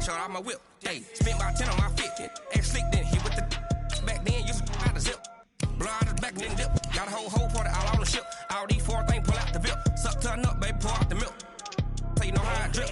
shot out my whip. Hey, spent about 10 on my fit. Act slick, then hit with the back then, used to out the zip. Blow out his back, then dip. Got a whole party all on the ship. All these four things, pull out the VIP. Suck to a nut, baby, pour out the milk. So you know how I drip.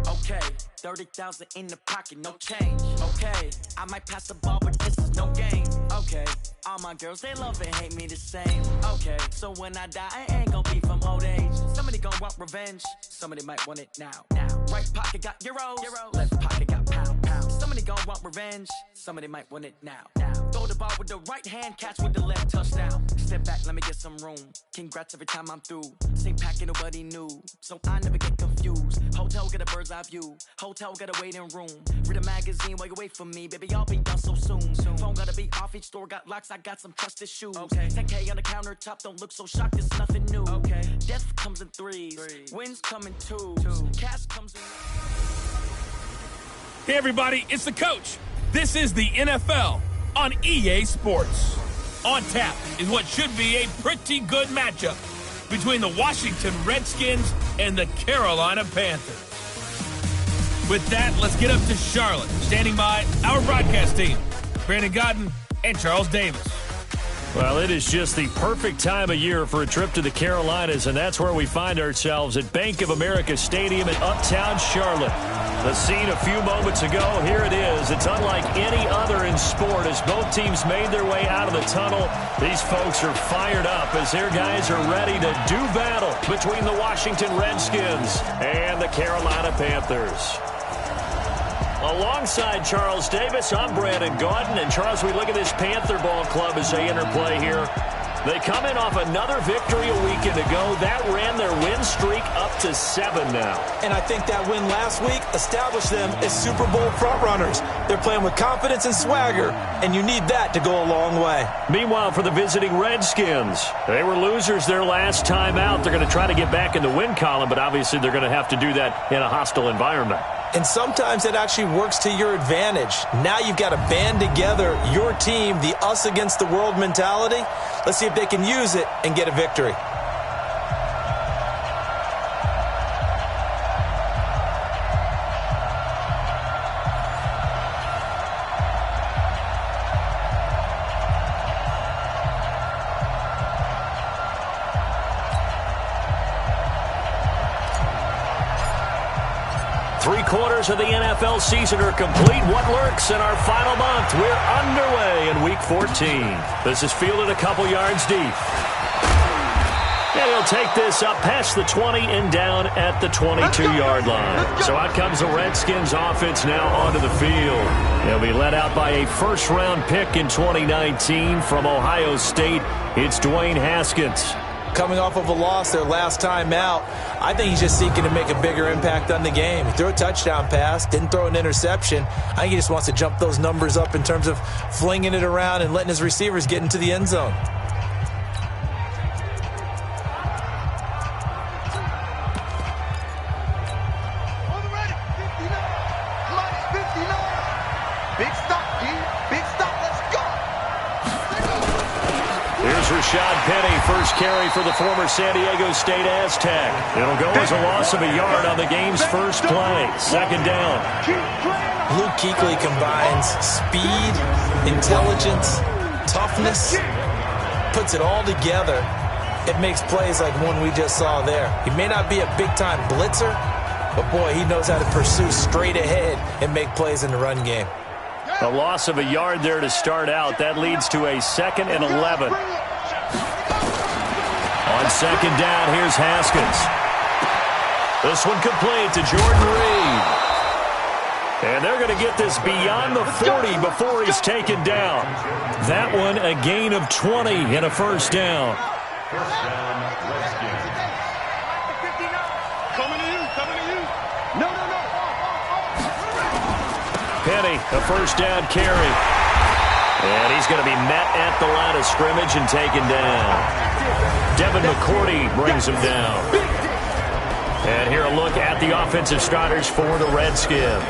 Okay, 30,000 in the pocket, no change. Okay, I might pass the ball, but this is no game. Okay, all my girls, they love and hate me the same. Okay, so when I die, I ain't gonna be from old age. Somebody gonna want revenge, somebody might want it now. Right pocket got euros, left pocket got pounds. Somebody gonna want revenge, somebody might want it now. Throw the ball with the right hand, catch with the left, touchdown. Step back, let me get some room. Congrats every time I'm through. Same packet, nobody knew, so I never get confused. Hotel get a bird's eye view. Hotel got a waiting room. Read a magazine while you wait for me, baby. I'll be done so soon. Phone gotta be off. Each store got locks. I got some trusted shoes. 10K on the countertop. Don't look so shocked. It's nothing new. Death comes in threes. Wins come in twos. Cash comes in. Hey everybody, it's the coach. This is the NFL on EA Sports. On tap is what should be a pretty good matchup between the Washington Redskins and the Carolina Panthers. With that, let's get up to Charlotte. Standing by, our broadcast team, Brandon Godden and Charles Davis. Well, it is just the perfect time of year for a trip to the Carolinas, and that's where we find ourselves at Bank of America Stadium in Uptown Charlotte. The scene a few moments ago, here it is. It's unlike any other in sport as both teams made their way out of the tunnel. These folks are fired up as their guys are ready to do battle between the Washington Redskins and the Carolina Panthers. Alongside Charles Davis, I'm Brandon Gaudin. And Charles, we look at this Panther ball club as they interplay here. They come in off another victory a weekend ago. That ran their win streak up to 7 now. And I think that win last week established them as Super Bowl frontrunners. They're playing with confidence and swagger, and you need that to go a long way. Meanwhile, for the visiting Redskins, they were losers their last time out. They're going to try to get back in the win column, but obviously they're going to have to do that in a hostile environment. And sometimes it actually works to your advantage. Now you've got to band together your team, the us against the world mentality. Let's see if they can use it and get a victory. Three-quarters of the NFL season are complete. What lurks in our final month? We're underway in Week 14. This is fielded a couple yards deep. And he'll take this up past the 20 and down at the 22-yard line. So out comes the Redskins offense now onto the field. They'll be led out by a first-round pick in 2019 from Ohio State. It's Dwayne Haskins. Coming off of a loss their last time out, I think he's just seeking to make a bigger impact on the game. He threw a touchdown pass, didn't throw an interception. I think he just wants to jump those numbers up in terms of flinging it around and letting his receivers get into the end zone. Rashad Penny, first carry for the former San Diego State Aztec. It'll go as a loss of a yard on the game's first play. Second down. Luke Kuechly combines speed, intelligence, toughness, puts it all together. It makes plays like one we just saw there. He may not be a big-time blitzer, but boy, he knows how to pursue straight ahead and make plays in the run game. A loss of a yard there to start out. That leads to a 2nd and 11. On second down, here's Haskins. This one complete to Jordan Reed. And they're going to get this beyond the 40 before he's taken down. That one a gain of 20 and a first down. Penny, a first down carry. And he's going to be met at the line of scrimmage and taken down. Devin McCourty brings him down. And here a look at the offensive starters for the Redskins.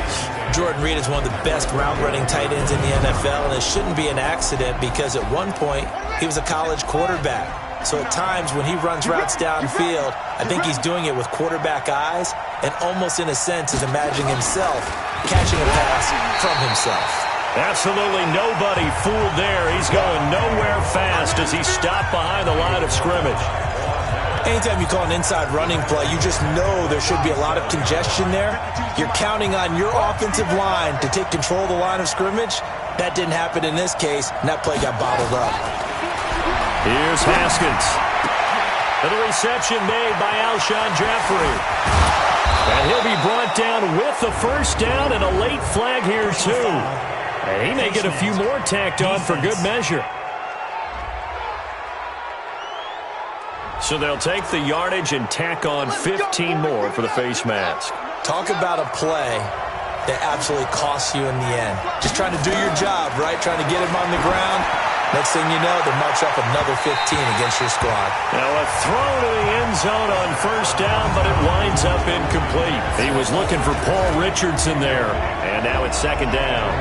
Jordan Reed is one of the best route-running tight ends in the NFL, and it shouldn't be an accident because at one point he was a college quarterback. So at times when he runs routes downfield, I think he's doing it with quarterback eyes and almost in a sense is imagining himself catching a pass from himself. Absolutely nobody fooled there. He's going nowhere fast as he stopped behind the line of scrimmage. Anytime you call an inside running play, you just know there should be a lot of congestion there. You're counting on your offensive line to take control of the line of scrimmage. That didn't happen in this case, and that play got bottled up. Here's Haskins. And the reception made by Alshon Jeffrey. And he'll be brought down with the first down and a late flag here, too. And he may get a few more tacked on for good measure. So they'll take the yardage and tack on 15 more for the face mask. Talk about a play that absolutely costs you in the end. Just trying to do your job, right? Trying to get him on the ground. Next thing you know, they march up another 15 against your squad. Now a throw to the end zone on first down, but it winds up incomplete. He was looking for Paul Richardson there. And now it's second down.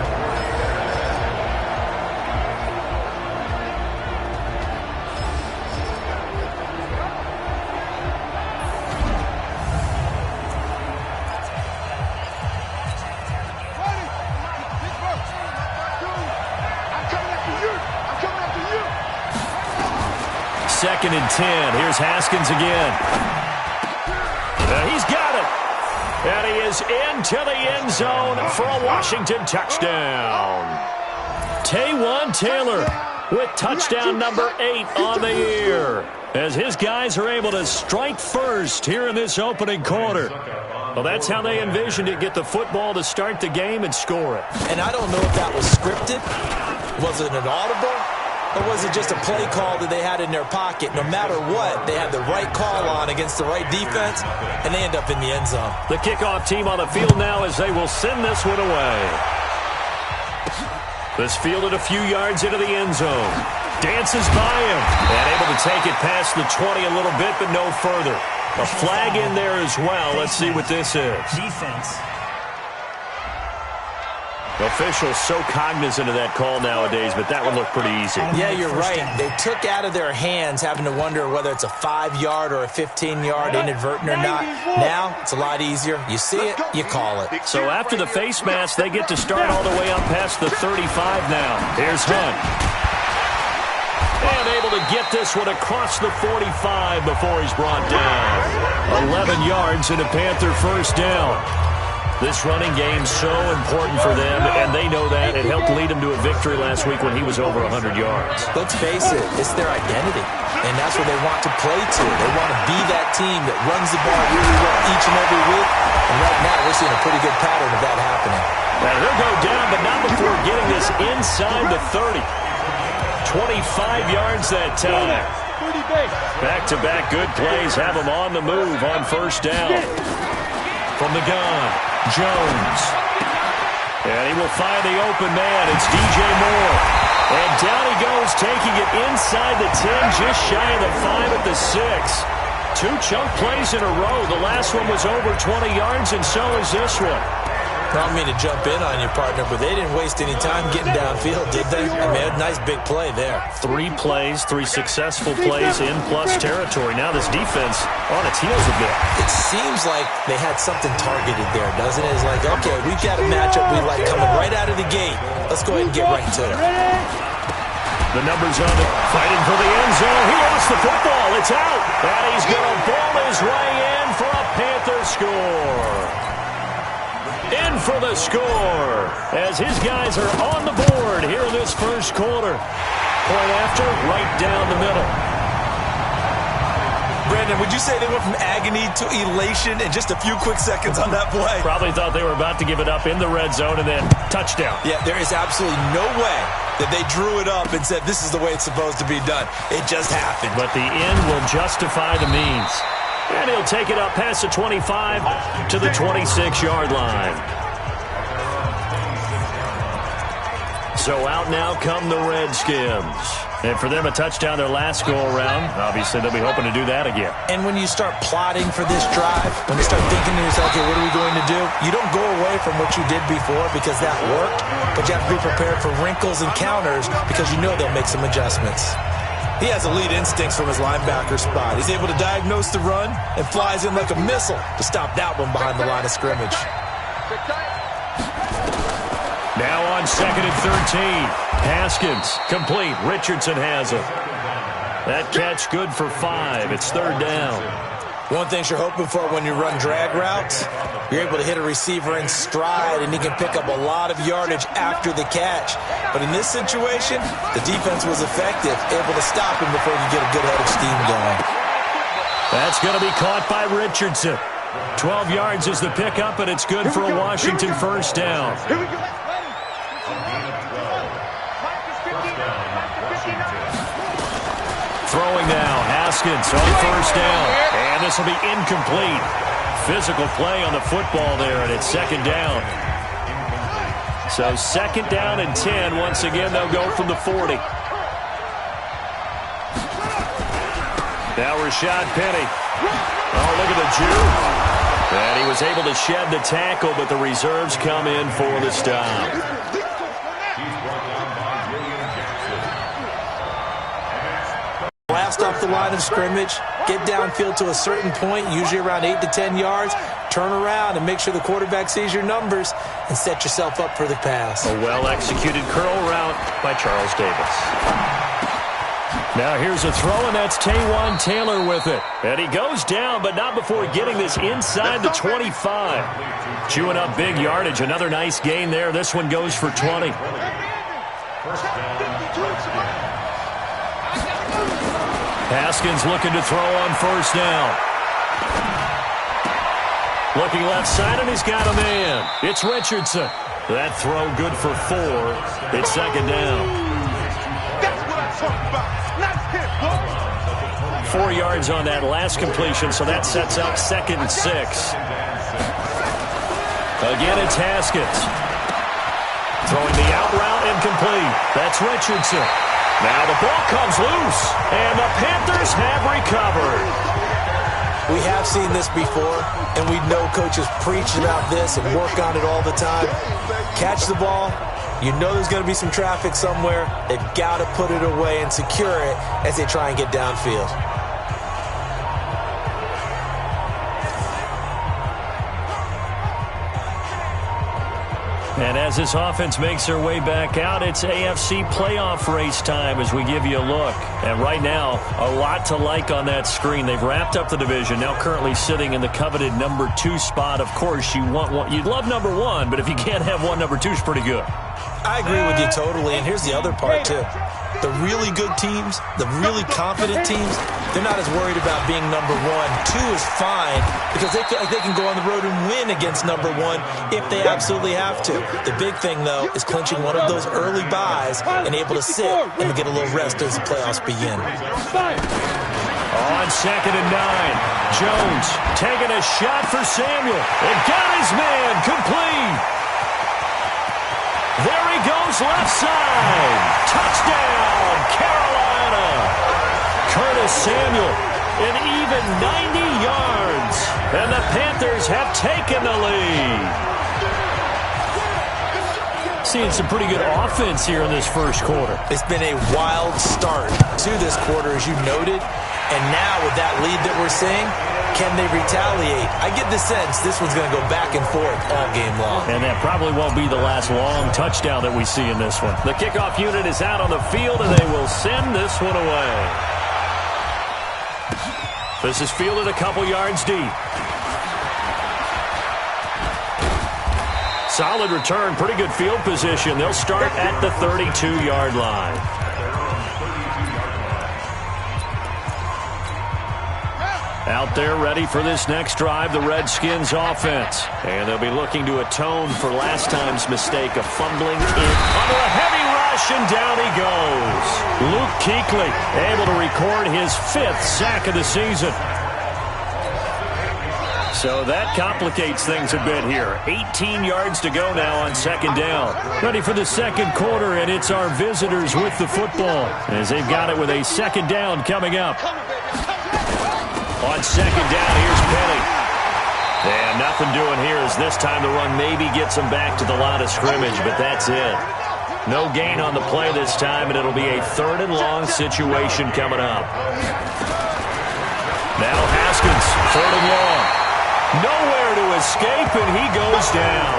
Second and 10. Here's Haskins again. He's got it. And he is into the end zone for a Washington touchdown. Taywan Taylor with touchdown number 8 on the year, as his guys are able to strike first here in this opening quarter. Well, that's how they envisioned it, get the football to start the game and score it. And I don't know if that was scripted. Was it an audible? Or was it just a play call that they had in their pocket? No matter what, they had the right call on against the right defense, and they end up in the end zone. The kickoff team on the field now as they will send this one away. This fielded a few yards into the end zone. Dances by him. And able to take it past the 20 a little bit, but no further. A flag in there as well. Let's see what this is. Defense. Officials so cognizant of that call nowadays, but that one looked pretty easy. Yeah, you're right. They took out of their hands having to wonder whether it's a 5-yard or a 15-yard inadvertent or not. Now, it's a lot easier. You see it, you call it. So after the face mask, they get to start all the way up past the 35 now. Here's Hunt. And able to get this one across the 45 before he's brought down. 11 yards and a Panther first down. This running game's so important for them, and they know that. It helped lead them to a victory last week when he was over 100 yards. Let's face it, it's their identity, and that's what they want to play to. They want to be that team that runs the ball really well each and every week, and right now we're seeing a pretty good pattern of that happening. Now he'll go down, but not before getting this inside the 30. 25 yards that time. Back-to-back good plays have them on the move on first down. From the gun, Jones. And he will find the open man. It's DJ Moore. And down he goes, taking it inside the 10, just shy of the 5 at the 6. 2 chunk plays in a row. The last one was over 20 yards, and so is this one. I don't mean to jump in on your partner, but they didn't waste any time getting downfield, did they? I mean, a nice big play there. 3 plays, 3 successful plays in plus territory. Now this defense on its heels a bit. It seems like they had something targeted there, doesn't it? It's like, okay, we've got a matchup we like coming right out of the gate. Let's go ahead and get right to it. The numbers on it, fighting for the end zone. He lost the football. It's out. And he's going to ball his way in for a Panther score. In for the score as his guys are on the board here in this first quarter. Point after, right down the middle. Brandon, would you say they went from agony to elation in just a few quick seconds on that play? Probably thought they were about to give it up in the red zone and then touchdown. Yeah, there is absolutely no way that they drew it up and said this is the way it's supposed to be done. It just happened. But the end will justify the means. And he'll take it up past the 25 to the 26-yard line. So out now come the Redskins. And for them, a touchdown their last go-around. Obviously, they'll be hoping to do that again. And when you start plotting for this drive, when you start thinking to yourself, okay, what are we going to do? You don't go away from what you did before because that worked, but you have to be prepared for wrinkles and counters because you know they'll make some adjustments. He has elite instincts from his linebacker spot. He's able to diagnose the run and flies in like a missile to stop that one behind the line of scrimmage. Now on 2nd and 13. Haskins, complete. Richardson has it. That catch good for 5. It's 3rd down. One thing you're hoping for when you run drag routes, you're able to hit a receiver in stride, and he can pick up a lot of yardage after the catch. But in this situation, the defense was effective, able to stop him before he could get a good head of steam going. That's going to be caught by Richardson. 12 yards is the pickup, and it's good for a Washington first down. Throwing now, Haskins on first down. And this will be incomplete. Physical play on the football there, and it's 2nd down. So 2nd down and 10. Once again, they'll go from the 40. Now Rashad Penny. Oh, look at the juke. And he was able to shed the tackle, but the reserves come in for the stop. Blast off the line of scrimmage, get downfield to a certain point, usually around 8 to 10 yards, turn around and make sure the quarterback sees your numbers and set yourself up for the pass. A well-executed curl route by Charles Davis. Now here's a throw, and that's Taywan Taylor with it. And he goes down, but not before getting this inside the 25. Chewing up big yardage. Another nice gain there. This one goes for 20. Haskins looking to throw on first down. Looking left side, and he's got a man. It's Richardson. That throw good for 4. It's 2nd down. 4 yards on that last completion, so that sets up 2nd and 6. Again, it's Haskins. Throwing the out route incomplete. That's Richardson. Now the ball comes loose, and the Panthers have recovered. We have seen this before, and we know coaches preach about this and work on it all the time. Catch the ball. You know there's going to be some traffic somewhere. They've got to put it away and secure it as they try and get downfield. And as this offense makes their way back out, it's AFC playoff race time as we give you a look. And right now, a lot to like on that screen. They've wrapped up the division, now currently sitting in the coveted number 2 spot. Of course, you want one, you'd love number 1, but if you can't have one, number 2 is pretty good. I agree with you totally, and here's the other part, too. The really good teams, the really confident teams, they're not as worried about being number 1. 2 is fine because they feel like they can go on the road and win against number 1 if they absolutely have to. The big thing, though, is clinching one of those early buys and able to sit and get a little rest as the playoffs begin. On 2nd and 9, Jones taking a shot for Samuel. And got his man complete. There he goes left side. Touchdown, Carolina. Curtis Samuel, an even 90 yards. And the Panthers have taken the lead. seeing some pretty good offense here in this first quarter. It's been a wild start to this quarter, as you noted. And now with that lead that we're seeing, can they retaliate? I get the sense this one's going to go back and forth all game long. And that probably won't be the last long touchdown that we see in this one. The kickoff unit is out on the field, and they will send this one away. This is fielded a couple yards deep. Solid return, pretty good field position. They'll start at the 32-yard line. Out there ready for this next drive, the Redskins offense. And they'll be looking to atone for last time's mistake of fumbling in under a heavy rush, and down he goes. Luke Kuechly able to record his 5th sack of the season. So that complicates things a bit here. 18 yards to go now on second down. Ready for the second quarter, and it's our visitors with the football as they've got it with a second down coming up. On second down, here's Penny. And nothing doing here as this time the run maybe gets them back to the line of scrimmage, but that's it. No gain on the play this time, and it'll be a 3rd and long situation coming up. Now Haskins, 3rd and long. Nowhere to escape, and he goes down.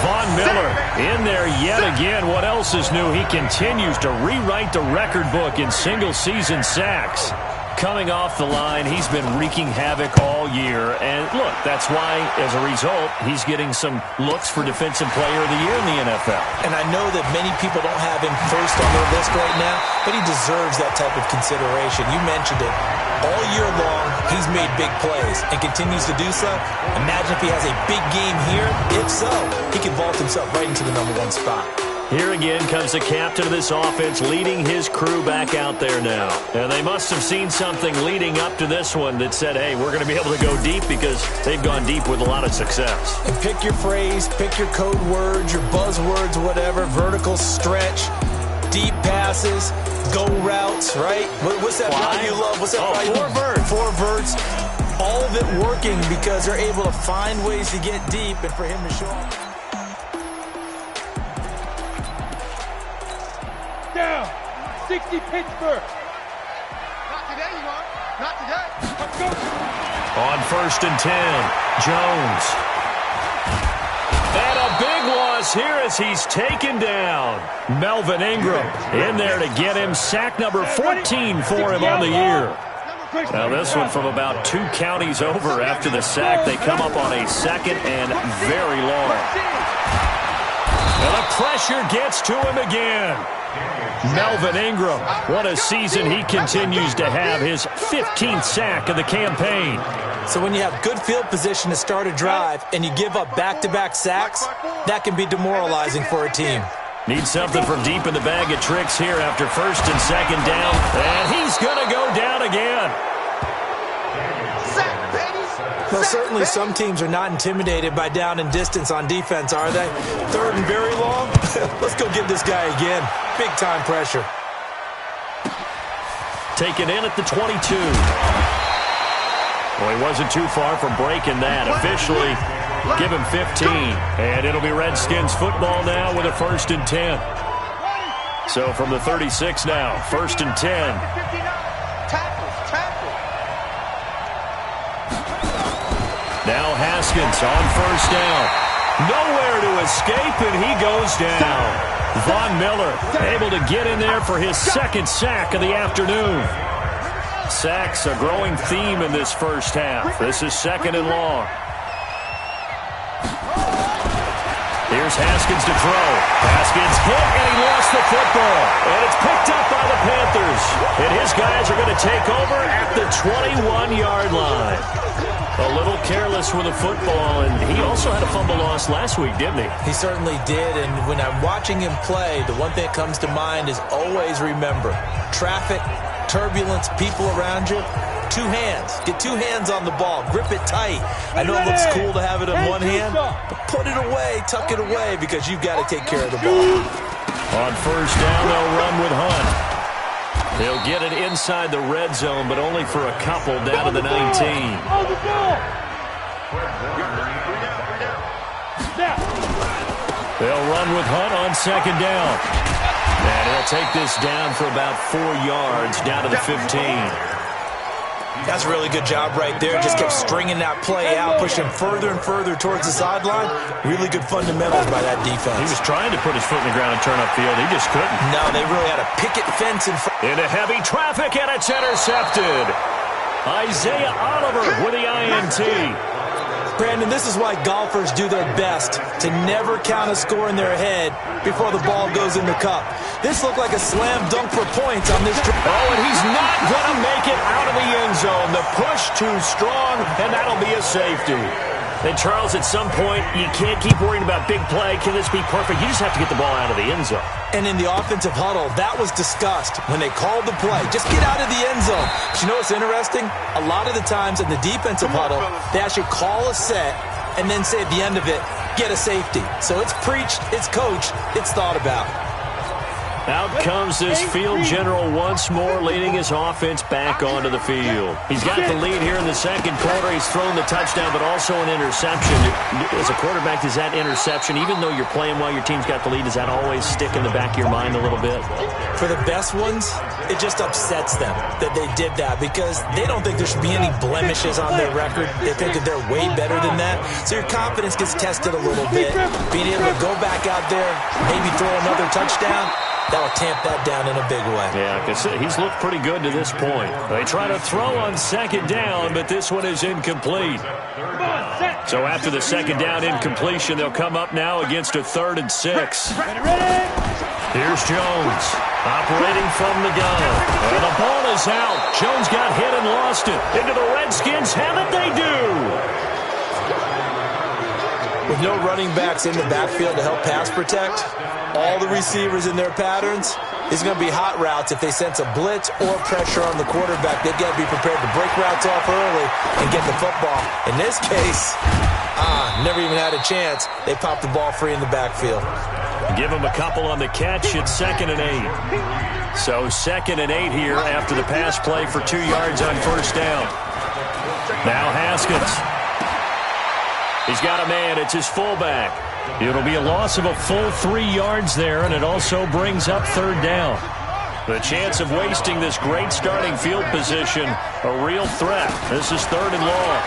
Von Miller in there yet again. What else is new? He continues to rewrite the record book in single-season sacks. Coming off the line, he's been wreaking havoc all year. And look, that's why, as a result, he's getting some looks for Defensive Player of the Year in the NFL. And I know that many people don't have him first on their list right now, but he deserves that type of consideration. You mentioned it. All year long, he's made big plays and continues to do so. Imagine if he has a big game here. If so, he can vault himself right into the #1 spot. Here again comes the captain of this offense leading his crew back out there now. And they must have seen something leading up to this one that said, hey, we're going to be able to go deep, because they've gone deep with a lot of success. And pick your phrase, pick your code words, your buzzwords, whatever, vertical stretch, deep passes, go routes, right? What's that route you love? What's that route? 4 verts. 4 verts. All of it working because they're able to find ways to get deep, and for him to show up. Down, 60 Pittsburgh. Not today, you are. Not today. Let's go. On 1st and 10, Jones. And a big loss here as he's taken down. Melvin Ingram in there to get him. Sack number 14 for him on the year. Now this one from about 2 counties over after the sack. They come up on a 2nd and very long. And the pressure gets to him again. Melvin Ingram, what a season he continues to have, his 15th sack of the campaign. So when you have good field position to start a drive and you give up back-to-back sacks, that can be demoralizing for a team. Need something from deep in the bag of tricks here after 1st and 2nd down, and he's going to go down again. Well, certainly some teams are not intimidated by down and distance on defense, are they? 3rd and very long? Let's go get this guy again. Big-time pressure. Taken in at the 22. Well, he wasn't too far from breaking that. Officially, give him 15. And it'll be Redskins football now with a 1st and 10. So from the 36 now, 1st and 10. Now Haskins on 1st down. Nowhere to escape, and he goes down. Von Miller able to get in there for his 2nd sack of the afternoon. Sacks a growing theme in this first half. This is 2nd and long. Here's Haskins to throw. Haskins hit, and he lost the football. And it's picked up by the Panthers. And his guys are going to take over at the 21-yard line. A little careless with the football, and he also had a fumble loss last week, didn't he? He certainly did, and when I'm watching him play, the one thing that comes to mind is always remember, traffic, turbulence, people around you, 2 hands. Get 2 hands on the ball. Grip it tight. I know it looks cool to have it in one hand, but put it away, tuck it away, because you've got to take care of the ball. On 1st down, they'll run with Hunt. They'll get it inside the red zone, but only for a couple down to the 19. On the ball. They'll run with Hunt on second down. And he'll take this down for about 4 yards, down to the 15. That's a really good job right there. Just kept stringing that play out, pushing further and further towards the sideline. Really good fundamentals by that defense. He was trying to put his foot in the ground and turn upfield. He just couldn't. No, they really had a picket fence in front. Into heavy traffic, and it's intercepted. Isaiah Oliver with the INT. Brandon, this is why golfers do their best to never count a score in their head before the ball goes in the cup. This looked like a slam dunk for points on this drive. Oh, and he's not going to make it out of the end zone. The push too strong, and that'll be a safety. And, Charles, at some point, you can't keep worrying about big play. Can this be perfect? You just have to get the ball out of the end zone. And in the offensive huddle, that was discussed when they called the play. Just get out of the end zone. But you know what's interesting? A lot of the times in the defensive huddle, they actually call a set and then say at the end of it, get a safety. So it's preached, it's coached, it's thought about. Out comes this field general once more, leading his offense back onto the field. He's got the lead here in the second quarter. He's thrown the touchdown, but also an interception. As a quarterback, does that interception, even though you're playing while your team's got the lead, does that always stick in the back of your mind a little bit? For the best ones, it just upsets them that they did that because they don't think there should be any blemishes on their record. They think that they're way better than that. So your confidence gets tested a little bit. Being able to go back out there, maybe throw another touchdown, that'll tamp that down in a big way. Yeah, because he's looked pretty good to this point. They try to throw on second down, but this one is incomplete. So after the second down incompletion, they'll come up now against a 3rd and 6. Here's Jones, operating from the gun. And the ball is out. Jones got hit and lost it. Into the Redskins have it, they do. With no running backs in the backfield to help pass protect, all the receivers in their patterns, it's going to be hot routes. If they sense a blitz or pressure on the quarterback, they've got to be prepared to break routes off early and get the football. In this case, never even had a chance. They popped the ball free in the backfield. Give him a couple on the catch. It's 2nd and 8. So 2nd and 8 here after the pass play for 2 yards on first down. Now Haskins. He's got a man. It's his fullback. It'll be a loss of a full 3 yards there, and it also brings up 3rd down. The chance of wasting this great starting field position, a real threat. This is 3rd and long.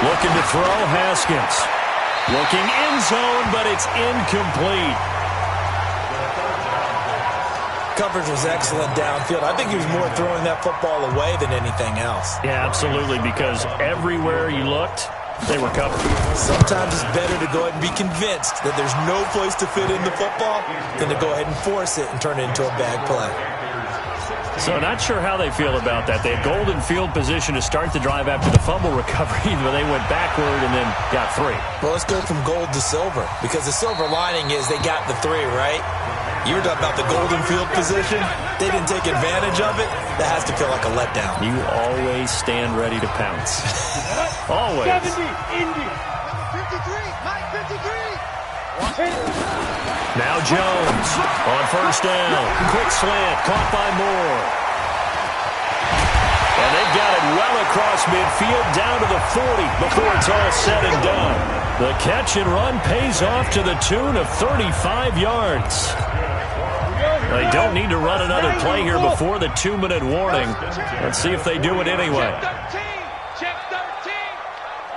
Looking to throw, Haskins. Looking end zone, but it's incomplete. Coverage was excellent downfield. I think he was more throwing that football away than anything else. Yeah, absolutely, because everywhere you looked, they were covered. Sometimes it's better to go ahead and be convinced that there's no place to fit in the football than to go ahead and force it and turn it into a bad play. So not sure how they feel about that. They had golden field position to start the drive after the fumble recovery, but they went backward and then got 3. Well, let's go from gold to silver, because the silver lining is they got the 3, right? You were talking about the golden field position. They didn't take advantage of it. That has to feel like a letdown. You always stand ready to pounce. Always. 70, Indy. 53, Mike 53. Now Jones on first down. Quick slant, caught by Moore. And they've got it well across midfield, down to the 40 before it's all said and done. The catch and run pays off to the tune of 35 yards. They don't need to run another play here before the 2-minute warning. Let's see if they do it anyway. Check 13.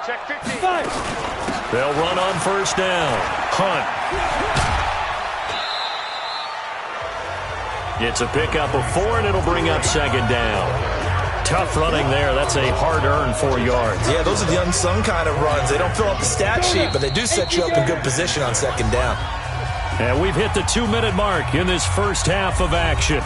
Check 15. They'll run on first down. Hunt. It's a pickup of 4, and it'll bring up second down. Tough running there. That's a hard-earned 4 yards. Yeah, those are the unsung kind of runs. They don't fill up the stat sheet, but they do set you up in good position on second down. And we've hit the 2-minute mark in this first half of action.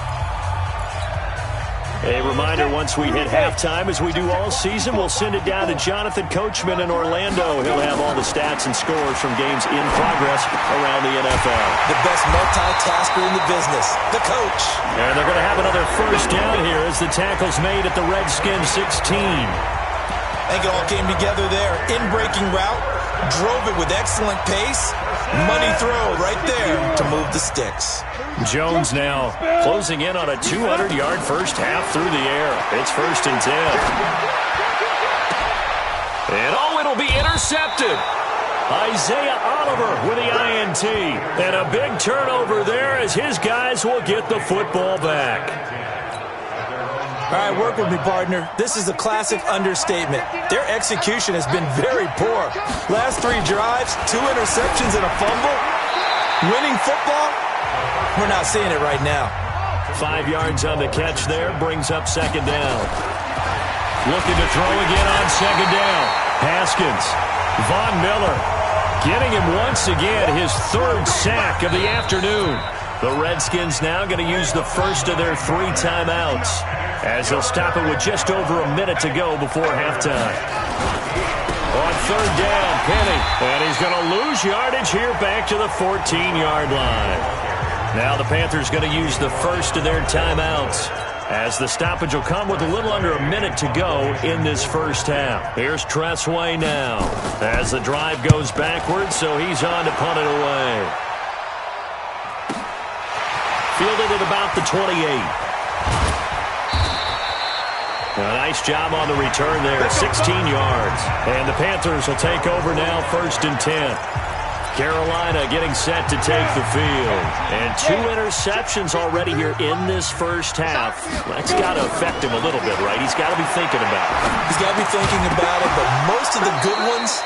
A reminder, once we hit halftime, as we do all season, we'll send it down to Jonathan Coachman in Orlando. He'll have all the stats and scores from games in progress around the NFL. The best multitasker in the business, the coach. And they're going to have another first down here as the tackle's made at the Redskins 16. I think it all came together there. In-breaking route, drove it with excellent pace. Money throw right there to move the sticks. Jones now closing in on a 200-yard first half through the air. It's 1st and 10. And it'll be intercepted. Isaiah Oliver with the INT. And a big turnover there as his guys will get the football back. All right, work with me, partner. This is a classic understatement. Their execution has been very poor. Last 3 drives, 2 interceptions and a fumble. Winning football? We're not seeing it right now. 5 yards on the catch there, brings up second down. Looking to throw again on second down. Haskins, Von Miller, getting him once again, his 3rd sack of the afternoon. The Redskins now going to use the first of their 3 timeouts, as they'll stop it with just over a minute to go before halftime. On third down, Penny, and he's going to lose yardage here back to the 14-yard line. Now the Panthers going to use the first of their timeouts, as the stoppage will come with a little under a minute to go in this first half. Here's Tressway now, as the drive goes backwards, so he's on to punt it away. Fielded at about the 28. A nice job on the return there, 16 yards. And the Panthers will take over now, 1st and 10. Carolina getting set to take the field. And 2 interceptions already here in this first half. That's got to affect him a little bit, right? He's got to be thinking about it. He's got to be thinking about it, but most of the good ones,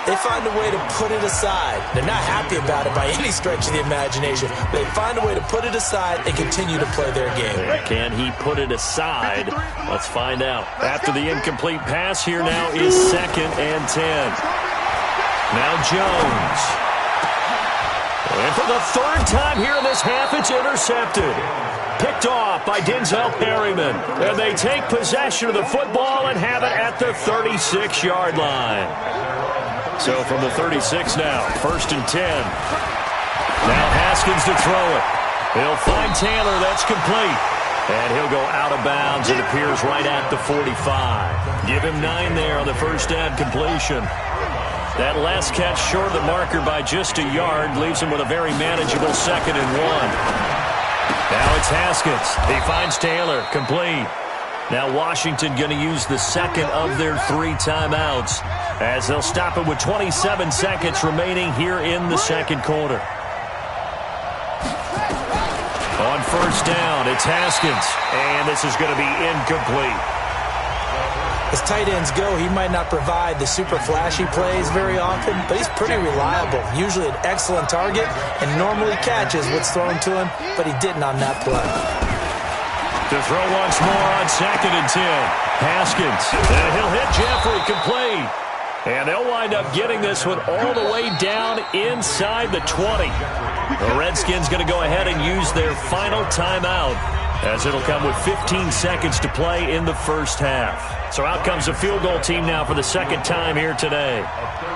they find a way to put it aside. They're not happy about it by any stretch of the imagination. They find a way to put it aside and continue to play their game. Can he put it aside? Let's find out. After the incomplete pass, here now is 2nd and 10. Now Jones. And for the 3rd time here in this half, it's intercepted. Picked off by Denzel Perryman. And they take possession of the football and have it at the 36-yard line. So from the 36 now, 1st and 10. Now Haskins to throw it. He'll find Taylor. That's complete. And he'll go out of bounds. It appears right at the 45. Give him 9 there on the first down completion. That last catch short of the marker by just a yard leaves him with a very manageable 2nd and 1. Now it's Haskins. He finds Taylor. Complete. Now Washington going to use the 2nd of their 3 timeouts, as they'll stop it with 27 seconds remaining here in the 2nd quarter. On first down, it's Haskins, and this is going to be incomplete. As tight ends go, he might not provide the super flashy plays very often, but he's pretty reliable, usually an excellent target, and normally catches what's thrown to him, but he didn't on that play. To throw once more on 2nd and 10. Haskins, and he'll hit Jeffrey, complete. And they'll wind up getting this one all the way down inside the 20. The Redskins going to go ahead and use their final timeout, as it'll come with 15 seconds to play in the first half. So out comes the field goal team now for the 2nd time here today.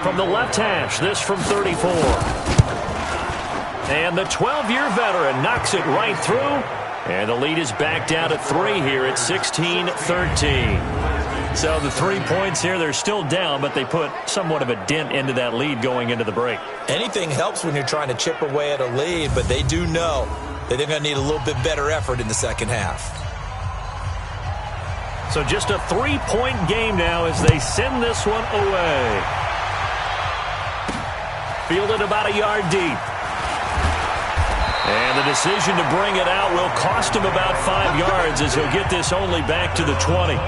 From the left hash, this from 34. And the 12-year veteran knocks it right through. And the lead is back down to 3 here at 16-13. So the 3 points here, they're still down, but they put somewhat of a dent into that lead going into the break. Anything helps when you're trying to chip away at a lead, but they do know that they're going to need a little bit better effort in the second half. So just a 3-point game now as they send this one away. Fielded about a yard deep. And the decision to bring it out will cost him about 5 yards, as he'll get this only back to the 20.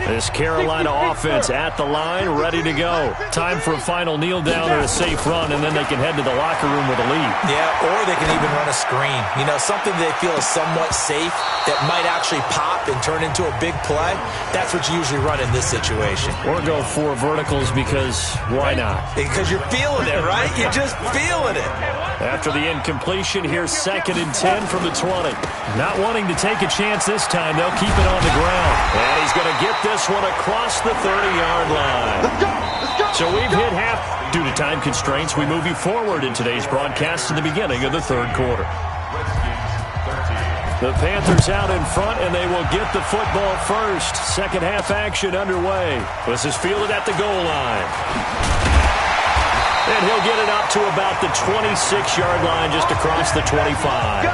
This Carolina offense at the line, ready to go. Time for a final kneel down or a safe run, and then they can head to the locker room with a lead. Yeah, or they can even run a screen. You know, something they feel is somewhat safe that might actually pop and turn into a big play. That's what you usually run in this situation. Or go 4 verticals, because why not? Because you're feeling it, right? You're just feeling it. After the incompletion, here's 2nd and 10 from the 20. Not wanting to take a chance this time, they'll keep it on the ground. And he's going to get this one across the 30-yard line. So we've hit half. Due to time constraints, we move you forward in today's broadcast to the beginning of the 3rd quarter. The Panthers out in front, and they will get the football first. Second half action underway. This is fielded at the goal line. And he'll get it up to about the 26-yard line, just across the 25.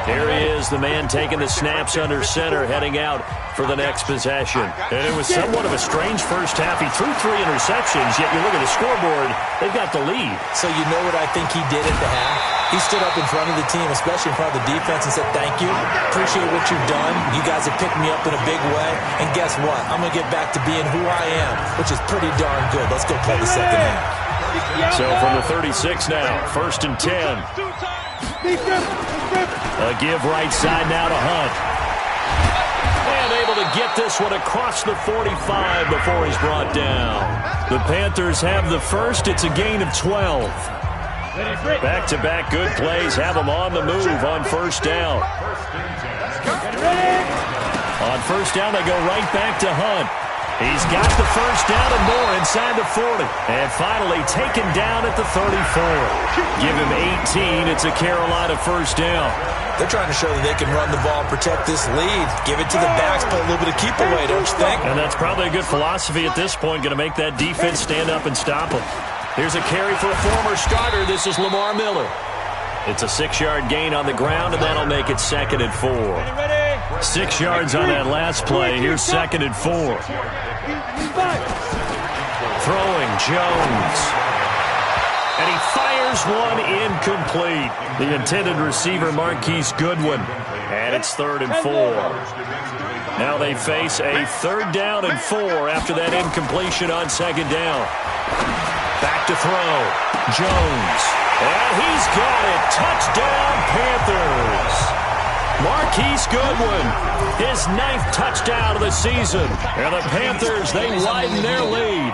Here he is, the man taking the snaps under center, heading out for the next possession. And it was somewhat of a strange first half. He threw 3 interceptions, yet you look at the scoreboard, they've got the lead. So you know what I think he did at the half? He stood up in front of the team, especially in front of the defense, and said, thank you. Appreciate what you've done. You guys have picked me up in a big way. And guess what? I'm going to get back to being who I am, which is pretty darn good. Let's go play the second half. So from the 36 now, 1st and 10. A give right side now to Hunt. And able to get this one across the 45 before he's brought down. The Panthers have the first. It's a gain of 12. Back-to-back good plays have them on the move on 1st down. On 1st down, they go right back to Hunt. He's got the 1st down and more inside the 40. And finally taken down at the 34. Give him 18. It's a Carolina 1st down. They're trying to show that they can run the ball and protect this lead. Give it to the backs, play a little bit of keep away, don't you think? And that's probably a good philosophy at this point, going to make that defense stand up and stop them. Here's a carry for a former starter. This is Lamar Miller. It's a 6-yard gain on the ground, and that'll make it 2nd and 4. 6 yards on that last play. Here's 2nd and 4. Throwing Jones. And he fires one incomplete. The intended receiver, Marquise Goodwin. And it's 3rd and 4. Now they face a 3rd down and 4 after that incompletion on 2nd down. Back to throw. Jones. And he's got it. Touchdown, Panthers. Marquise Goodwin, his 9th touchdown of the season. And the Panthers, they widen their lead.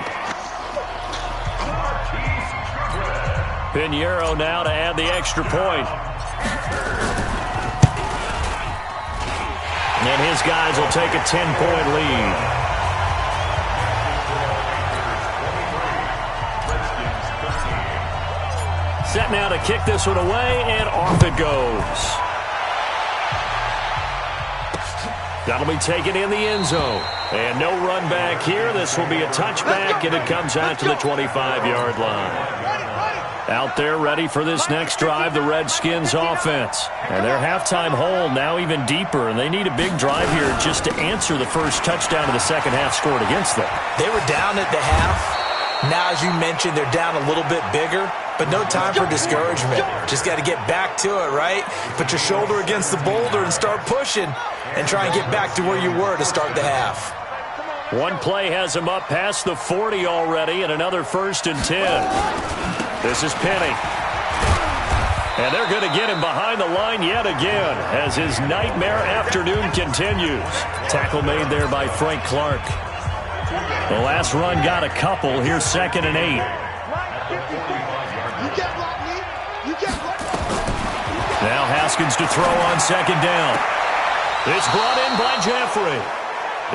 Pinheiro now to add the extra point. And his guys will take a 10-point lead. Set now to kick this one away, and off it goes. That'll be taken in the end zone. And no run back here. This will be a touchback, and it comes out to the 25-yard line. Out there ready for this next drive, the Redskins offense. And their halftime hole now even deeper, and they need a big drive here just to answer the first touchdown of the second half scored against them. They were down at the half. Now, as you mentioned, they're down a little bit bigger. But no time for discouragement. Just got to get back to it, right? Put your shoulder against the boulder and start pushing and try and get back to where you were to start the half. One play has him up past the 40 already, and another 1st and 10. This is Penny. And they're going to get him behind the line yet again as his nightmare afternoon continues. Tackle made there by Frank Clark. The last run got a couple. Here's 2nd and 8. Now Haskins to throw on 2nd down. It's brought in by Jeffrey.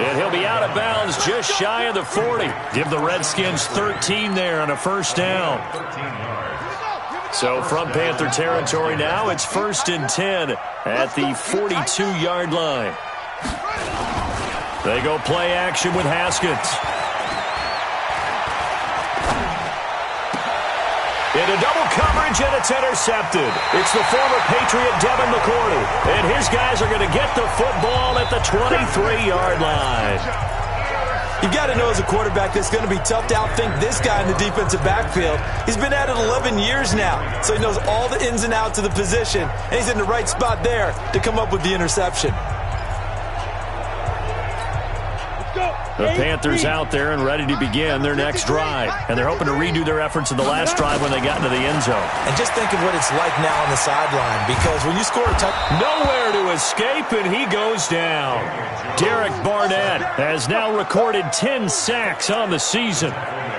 And he'll be out of bounds just shy of the 40. Give the Redskins 13 there on a 1st down. So from Panther territory now, it's 1st and 10 at the 42-yard line. They go play action with Haskins. Into double coverage, and it's intercepted. It's the former Patriot Devin McCourty. And his guys are going to get the football at the 23-yard line. You've got to know as a quarterback it's going to be tough to outthink this guy in the defensive backfield. He's been at it 11 years now, so he knows all the ins and outs of the position, and he's in the right spot there to come up with the interception. The Panthers out there and ready to begin their next drive. And they're hoping to redo their efforts in the last drive when they got into the end zone. And just think of what it's like now on the sideline, because when you score a touchdown... Nowhere to escape, and he goes down. Derek Barnett has now recorded 10 sacks on the season.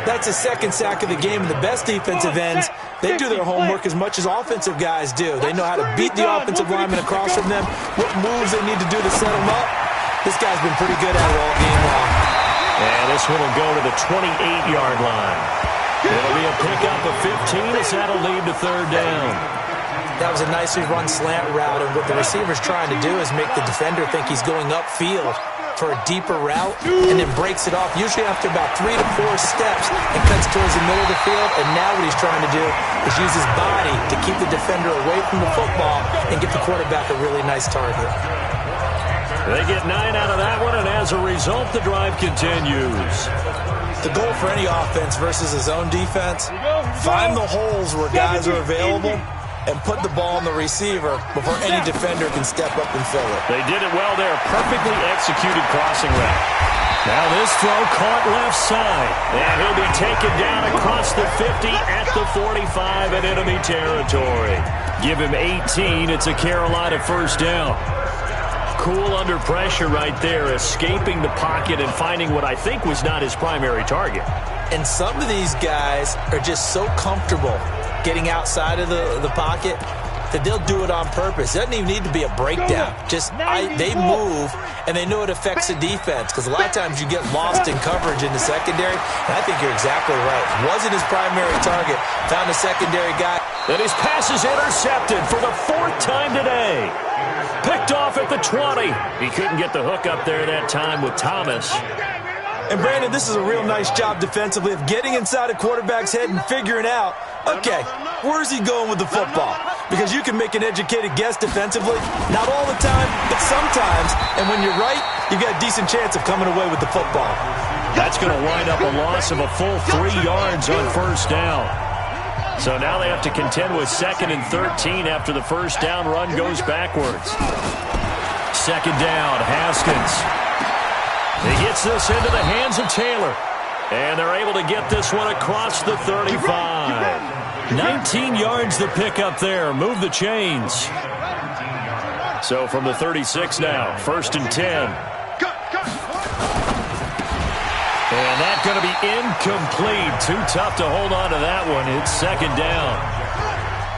That's his 2nd sack of the game, and the best defensive ends, they do their homework as much as offensive guys do. They know how to beat the offensive lineman across from them, what moves they need to do to set them up. This guy's been pretty good at it all game long. And this one will go to the 28-yard line. It'll be a pickup of 15 as that'll lead to 3rd down. That was a nicely run slant route, and what the receiver's trying to do is make the defender think he's going upfield for a deeper route and then breaks it off, usually after about 3 to 4 steps, and cuts towards the middle of the field. And now what he's trying to do is use his body to keep the defender away from the football and give the quarterback a really nice target. They get 9 out of that one, and as a result, the drive continues. The goal for any offense versus a zone defense, find the holes where guys are available and put the ball on the receiver before any defender can step up and fill it. They did it well there. Perfectly executed crossing route. Now this throw caught left side. And he'll be taken down across the 50 at the 45 in enemy territory. Give him 18. It's a Carolina first down. Cool under pressure right there, escaping the pocket and finding what I think was not his primary target. And some of these guys are just so comfortable getting outside of the pocket that they'll do it on purpose. It doesn't even need to be a breakdown. They move, and they know it affects the defense, because a lot of times you get lost in coverage in the secondary, and I think you're exactly right. Wasn't his primary target. Found a secondary guy. And his pass is intercepted for the 4th time today. Picked off at the 20. He couldn't get the hook up there that time with Thomas. And, Brandon, this is a real nice job defensively of getting inside a quarterback's head and figuring out, okay, where's he going with the football? Because you can make an educated guess defensively. Not all the time, but sometimes. And when you're right, you've got a decent chance of coming away with the football. That's going to wind up a loss of a full 3 yards on first down. So now they have to contend with 2nd and 13 after the first down run goes backwards. 2nd down, Haskins. He gets this into the hands of Taylor. And they're able to get this one across the 35. 19 yards the pick up there. Move the chains. So from the 36 now, 1st and 10. And that's going to be incomplete. Too tough to hold on to that one. It's 2nd down.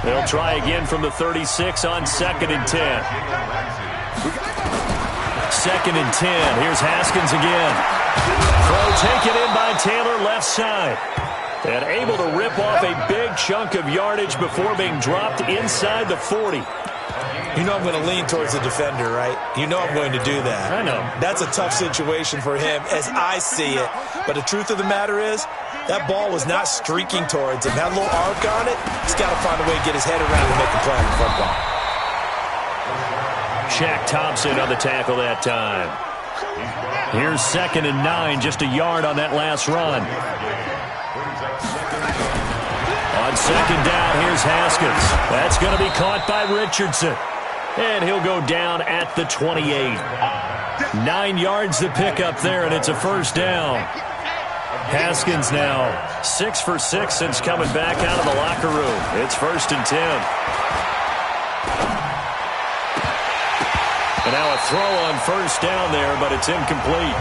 They'll try again from the 36 on 2nd and 10. 2nd and 10. Here's Haskins again. Throw taken in by Taylor left side. And able to rip off a big chunk of yardage before being dropped inside the 40. You know I'm going to lean towards the defender, right? You know I'm going to do that. I know. That's a tough situation for him as I see it. But the truth of the matter is, that ball was not streaking towards him. That little arc on it, he's got to find a way to get his head around and make a play on the football. Shaq Thompson on the tackle that time. Here's 2nd and 9, just a yard on that last run. On 2nd down, here's Haskins. That's going to be caught by Richardson. And he'll go down at the 28. 9 yards to pick up there, and it's a first down. Haskins now 6 for 6 since coming back out of the locker room. It's 1st and 10. And now a throw on first down there, but it's incomplete.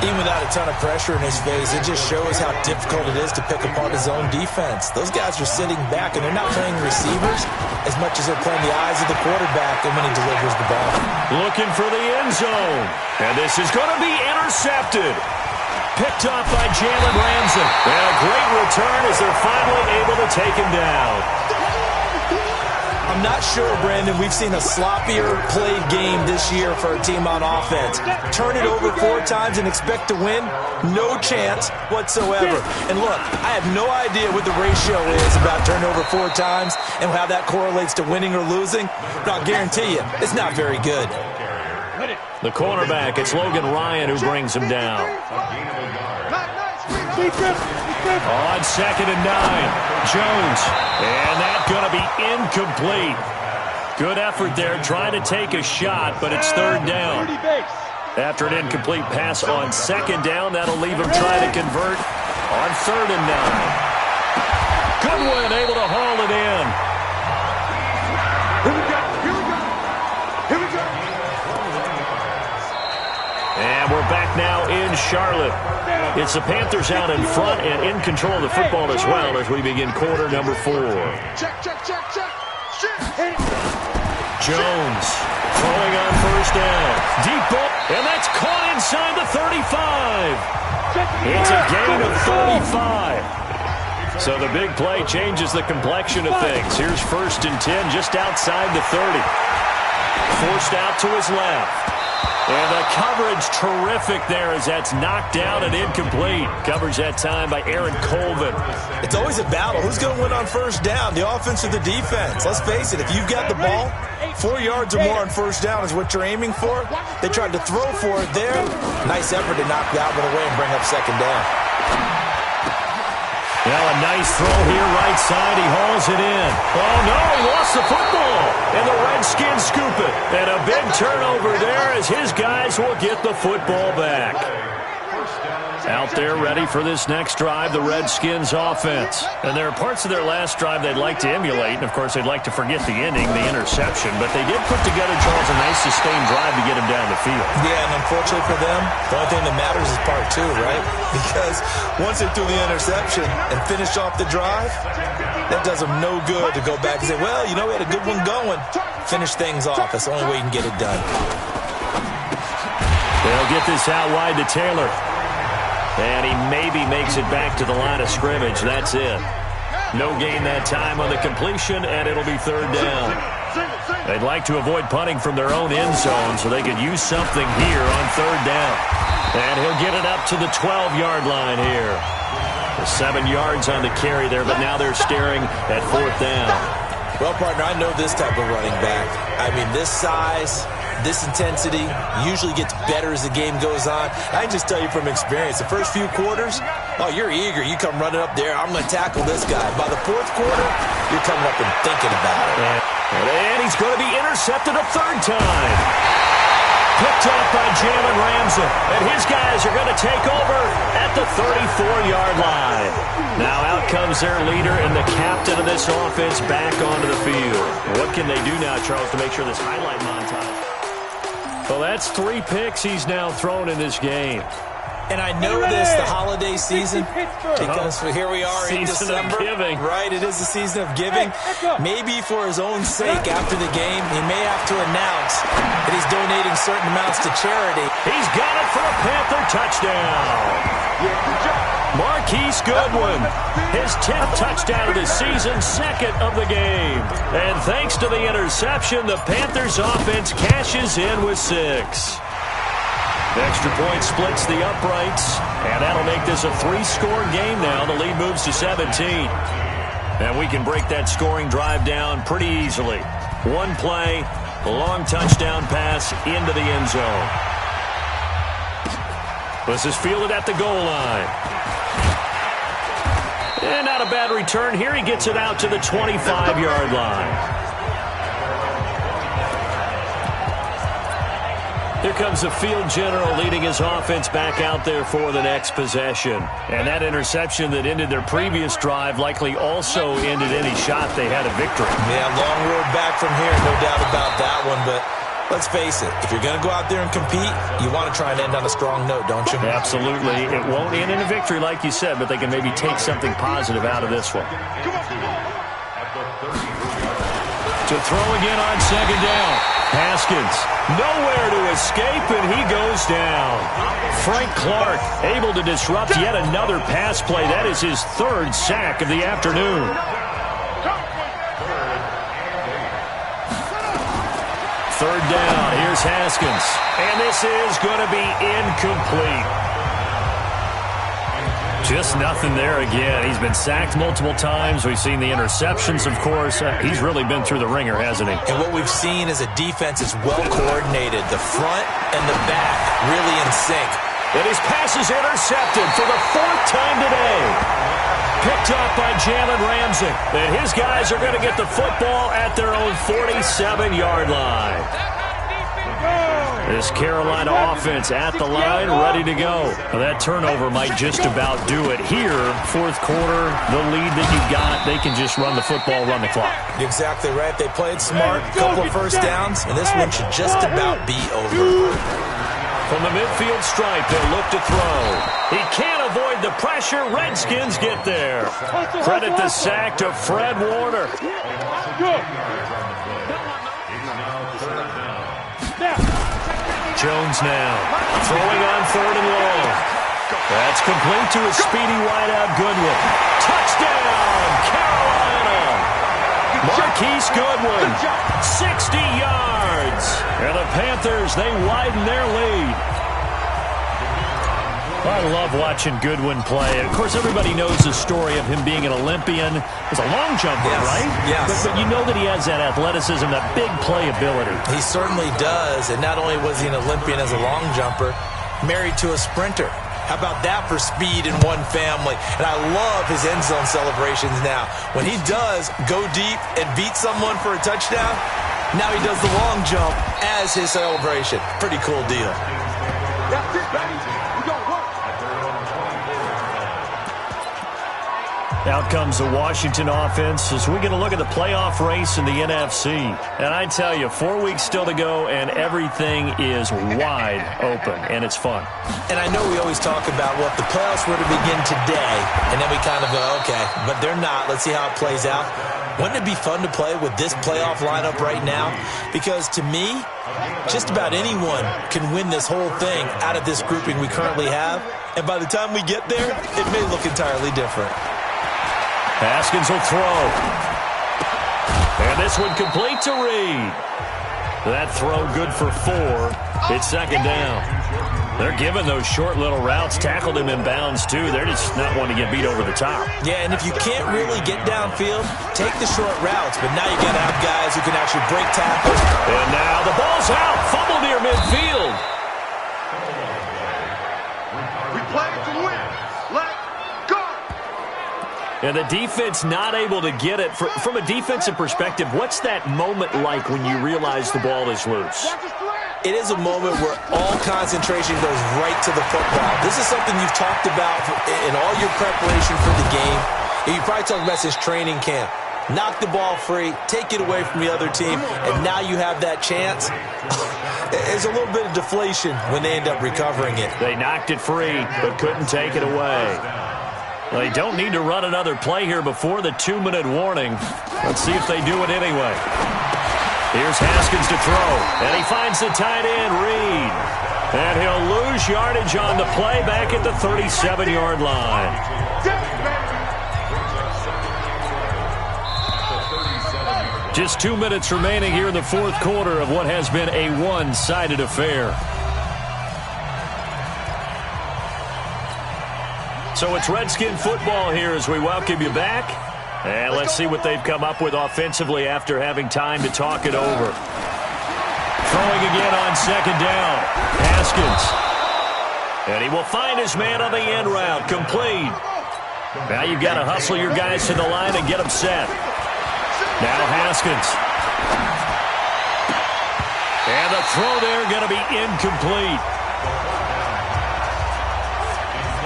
Even without a ton of pressure in his face, it just shows how difficult it is to pick apart his own defense. Those guys are sitting back, and they're not playing receivers as much as they're playing the eyes of the quarterback and when he delivers the ball. Looking for the end zone. And this is going to be intercepted. Picked off by Jalen Ramsey. And a great return as they're finally able to take him down. I'm not sure, Brandon, we've seen a sloppier played game this year for a team on offense. Turn it over 4 times and expect to win? No chance whatsoever. And look, I have no idea what the ratio is about turnover 4 times and how that correlates to winning or losing, but I'll guarantee you, it's not very good. The cornerback, it's Logan Ryan who brings him down. On 2nd and 9, Jones. And that's going to be incomplete. Good effort there trying to take a shot, but it's 3rd down. After an incomplete pass on 2nd down, that'll leave him trying to convert on 3rd and 9. Goodwin able to haul it in. And we're back now in Charlotte. It's the Panthers out in front and in control of the football as well as we begin quarter number 4. Jones throwing on first down. Deep ball, and that's caught inside the 35. It's a gain of 35. So the big play changes the complexion of things. Here's 1st and 10 just outside the 30. Forced out to his left. And the coverage terrific there as that's knocked down and incomplete. Coverage that time by Aaron Colvin. It's always a battle. Who's going to win on first down, the offense or the defense? Let's face it, if you've got the ball, 4 yards or more on first down is what you're aiming for. They tried to throw for it there. Nice effort to knock that one away and bring up second down. Now a nice throw here, right side. He hauls it in. Oh, no, he lost the football. And the Redskins scoop it. And a big turnover there as his guys will get the football back. Out there ready for this next drive, the Redskins offense. And there are parts of their last drive they'd like to emulate. And, of course, they'd like to forget the ending, the interception. But they did put together, Charles, a nice sustained drive to get him down the field. Yeah, and unfortunately for them, the only thing that matters is part two, right? Because once they threw the interception and finished off the drive, that does them no good to go back and say, well, you know, we had a good one going. Finish things off. That's the only way you can get it done. They'll get this out wide to Taylor. And he maybe makes it back to the line of scrimmage. That's it. No gain that time on the completion, and it'll be third down. They'd like to avoid punting from their own end zone so they could use something here on third down. And he'll get it up to the 12-yard line here. 7 yards on the carry there, but now they're staring at fourth down. Well, partner, I know this type of running back. I mean, this size, this intensity usually gets better as the game goes on. I can just tell you from experience, the first few quarters, oh, you're eager. You come running up there. I'm going to tackle this guy. By the fourth quarter, you're coming up and thinking about it. And he's going to be intercepted a third time. Picked up by Jalen Ramsey. And his guys are going to take over at the 34-yard line. Now out comes their leader and the captain of this offense back onto the field. What can they do now, Charles, to make sure this highlight montage? Well, that's 3 picks he's now thrown in this game. And I know this, the holiday season, because here we are in December. Right, it is the season of giving. Maybe for his own sake after the game, he may have to announce that he's donating certain amounts to charity. He's got it for a Panther touchdown. Marquise Goodwin, his 10th touchdown of the season, 2nd of the game. And thanks to the interception, the Panthers offense cashes in with 6. The extra point splits the uprights, and that'll make this a 3-score game now. The lead moves to 17. And we can break that scoring drive down pretty easily. One play, a long touchdown pass into the end zone. This is fielded at the goal line. And not a bad return here. He gets it out to the 25-yard line. Here comes the field general leading his offense back out there for the next possession. And that interception that ended their previous drive likely also ended any shot they had a victory. Yeah, long road back from here, no doubt about that one. But let's face it, if you're going to go out there and compete, you want to try and end on a strong note, don't you? Absolutely. It won't end in a victory like you said, but they can maybe take something positive out of this one. To throw again on second down. Haskins, nowhere to escape, and he goes down. Frank Clark able to disrupt yet another pass play. That is his 3rd sack of the afternoon. Third down, here's Haskins. And this is going to be incomplete. Just nothing there again. He's been sacked multiple times. We've seen the interceptions, of course. He's really been through the ringer, hasn't he? And what we've seen is a defense is well coordinated. The front and the back really in sync. And his pass is intercepted for the 4th time today. Picked up by Jalen Ramsey. And his guys are going to get the football at their own 47-yard line. This Carolina offense at the line, ready to go. Well, that turnover might just about do it here. 4th quarter, the lead that you've got, they can just run the football, run the clock. You're exactly right. They played smart, a couple of first downs, and this one should just about be over. From the midfield stripe, they'll look to throw. He can't avoid the pressure. Redskins get there. Credit the sack to Fred Warner. Jones now, throwing on 3rd and long. That's complete to a speedy wideout Goodwin. Touchdown, Carolina! Marquise Goodwin, 60 yards. And the Panthers, they widen their lead. I love watching Goodwin play. Of course, everybody knows the story of him being an Olympian. He's a long jumper, right? Yes. But you know that he has that athleticism, that big playability. He certainly does. And not only was he an Olympian as a long jumper, married to a sprinter. How about that for speed in one family? And I love his end zone celebrations now. When he does go deep and beat someone for a touchdown, now he does the long jump as his celebration. Pretty cool deal. That's it, baby. We gonna work. Out comes the Washington offense as we get a look at the playoff race in the NFC. And I tell you, 4 weeks still to go, and everything is wide open, and it's fun. And I know we always talk about, well, if the playoffs were to begin today, and then we kind of go, okay, but they're not. Let's see how it plays out. Wouldn't it be fun to play with this playoff lineup right now? Because to me, just about anyone can win this whole thing out of this grouping we currently have. And by the time we get there, it may look entirely different. Haskins will throw. And this one complete to Reed. That throw good for 4. It's second down. They're giving those short little routes. Tackled him in bounds, too. They're just not wanting to get beat over the top. Yeah, and if you can't really get downfield, take the short routes. But now you got to have guys who can actually break tackles. And now the ball's out. Fumble near midfield. We play to win. Let's go. And the defense not able to get it. From a defensive perspective, what's that moment like when you realize the ball is loose? It is a moment where all concentration goes right to the football. This is something you've talked about in all your preparation for the game. And you probably talked about since training camp. Knock the ball free, take it away from the other team, and now you have that chance. There's a little bit of deflation when they end up recovering it. They knocked it free, but couldn't take it away. They don't need to run another play here before the 2-minute warning. Let's see if they do it anyway. Here's Haskins to throw, and he finds the tight end, Reed. And he'll lose yardage on the play back at the 37-yard line. Just 2 minutes remaining here in the fourth quarter of what has been a one-sided affair. So it's Redskin football here as we welcome you back. And let's see what they've come up with offensively after having time to talk it over. Throwing again on second down. Haskins. And he will find his man on the end route. Complete. Now you've got to hustle your guys to the line and get them set. Now Haskins. And the throw there going to be incomplete.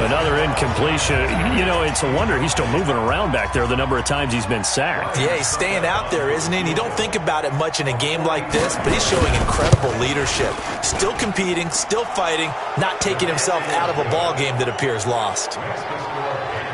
Another incompletion. You know, it's a wonder he's still moving around back there the number of times he's been sacked. Yeah, he's staying out there, isn't he? And you don't think about it much in a game like this, but he's showing incredible leadership. Still competing, still fighting, not taking himself out of a ball game that appears lost.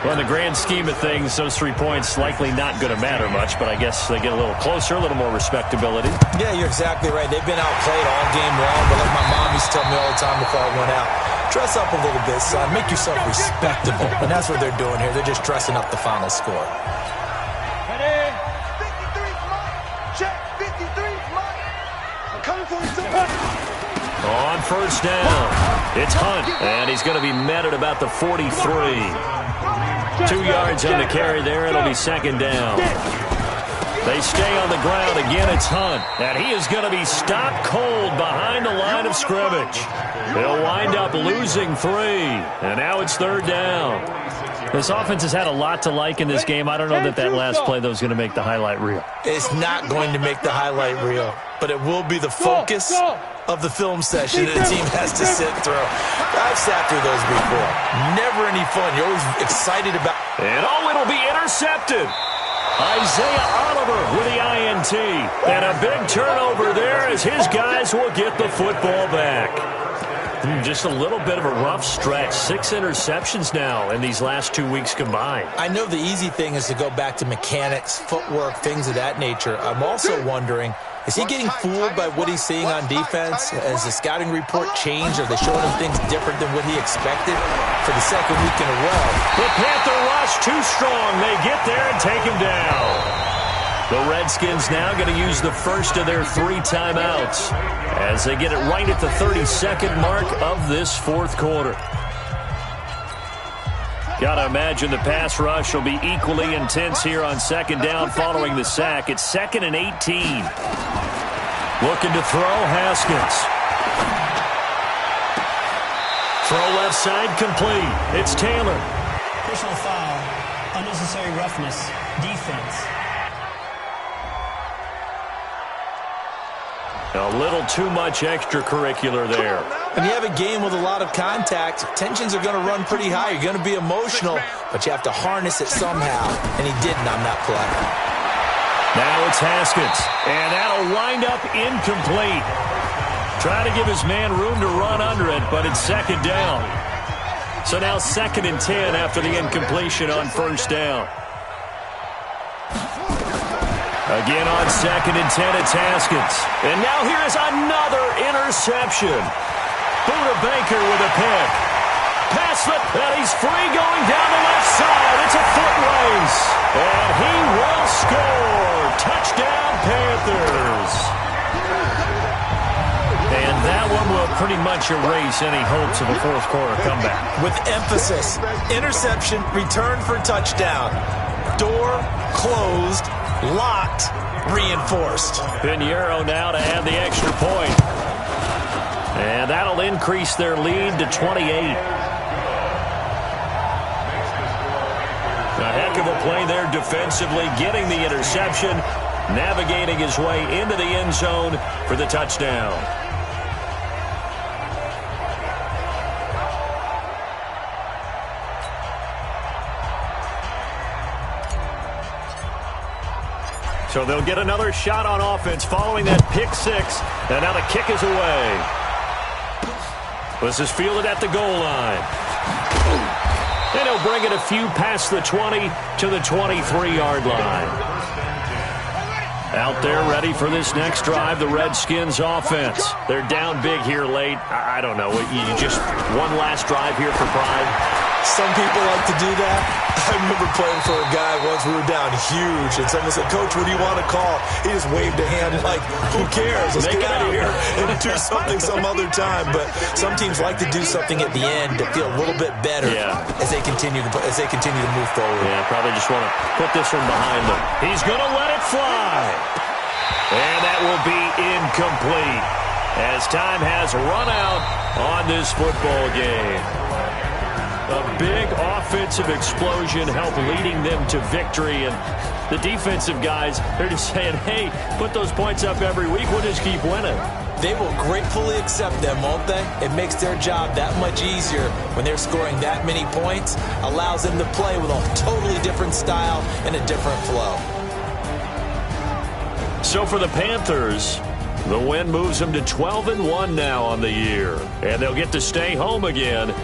Well, in the grand scheme of things, those 3 points likely not going to matter much, but I guess they get a little closer, a little more respectability. Yeah, you're exactly right. They've been outplayed all game long, but like my mom used to tell me all the time before I went out, dress up a little bit, son. Make yourself respectable. And that's what they're doing here. They're just dressing up the final score. Ready? 53's mine. Check. 53's mine. I'm coming for you, son. On first down, it's Hunt, and he's going to be met at about the 43. 2 yards on the carry there. It'll be second down. They stay on the ground. Again, it's Hunt. And he is going to be stopped cold behind the line of scrimmage. They'll wind up losing 3. And now it's third down. This offense has had a lot to like in this game. I don't know that last play, though, is going to make the highlight reel. It's not going to make the highlight reel, but it will be the focus of the film session that the team has to sit through. I've sat through those before. Never any fun. You're always excited about. And it'll be intercepted. Isaiah Oliver with the INT. And a big turnover there as his guys will get the football back. Just a little bit of a rough stretch. 6 interceptions now in these last 2 weeks combined. I know the easy thing is to go back to mechanics, footwork, things of that nature. I'm also wondering, is he getting fooled by what he's seeing on defense? Has the scouting report changed? Are they showing him things different than what he expected for the second week in a row? The Panther rush too strong. They get there and take him down. The Redskins now going to use the first of their 3 timeouts as they get it right at the 32nd mark of this fourth quarter. Got to imagine the pass rush will be equally intense here on second down following the sack. It's 2nd and 18. Looking to throw, Haskins. Throw left side complete. It's Taylor. Personal foul, unnecessary roughness, defense. A little too much extracurricular there. When you have a game with a lot of contact, tensions are going to run pretty high. You're going to be emotional, but you have to harness it somehow, and he didn't on that play. Now it's Haskins, and that'll wind up incomplete. Trying to give his man room to run under it, but it's second down. So now 2nd and 10 after the incompletion on first down. Again on 2nd and 10, it's Haskins. And now here is another interception. Buda Baker with a pick. Pass it, and he's free going down the left side. It's a foot race. And he will score. Touchdown, Panthers. And that one will pretty much erase any hopes of a fourth quarter comeback. With emphasis, interception, return for touchdown. Door closed, locked, reinforced. Pinheiro now to add the extra point. And that'll increase their lead to 28. A heck of a play there defensively, getting the interception, navigating his way into the end zone for the touchdown. So they'll get another shot on offense following that pick six. And now the kick is away. This is fielded at the goal line. And he'll bring it a few past the 20 to the 23-yard line. Out there ready for this next drive, the Redskins offense. They're down big here late. I don't know. You just one last drive here for pride. Some people like to do that. I remember playing for a guy once. We were down huge, and someone said, "Coach, what do you want to call?" He just waved a hand like, "Who cares? Let's get out of here and do something some other time." But some teams like to do something at the end to feel a little bit better as they continue to move forward. Yeah, probably just want to put this one behind them. He's going to let it fly, and that will be incomplete as time has run out on this football game. A big offensive explosion helped leading them to victory. And the defensive guys, they're just saying, hey, put those points up every week. We'll just keep winning. They will gratefully accept them, won't they? It makes their job that much easier when they're scoring that many points. Allows them to play with a totally different style and a different flow. So for the Panthers, the win moves them to 12-1 now on the year. And they'll get to stay home again